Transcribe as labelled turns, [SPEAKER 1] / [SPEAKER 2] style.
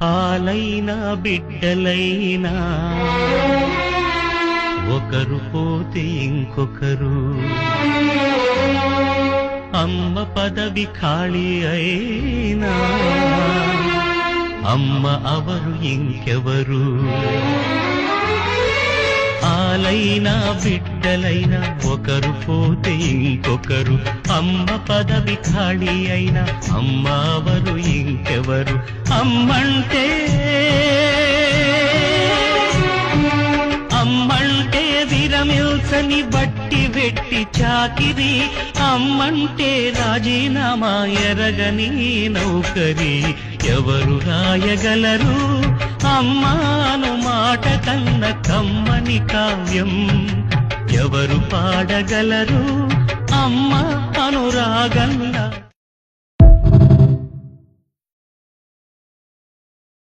[SPEAKER 1] పాలైనా బిడ్డలైనా ఒకరు పోతే ఇంకొకరు, అమ్మ పదవి ఖాళీ అయినా అమ్మ అవరు ఇంకెవరు. పాలైనా బిడ్డలైనా ఒకరు పోతే ఇంకొకరు, అమ్మ పదవి ఖాళీ అయినా అమ్మ అవరు ఇంకెవరు. అమ్మంటే విరమిల్సని బట్టి వెట్టి చాకిరి, అమ్మంటే రాజీనామా ఎరగని నౌకరి. ఎవరు రాయగలరు అమ్మాను మాట కన్న కమ్మని కావ్యం? ఎవరు పాడగలరు అమ్మ అనురాగంలా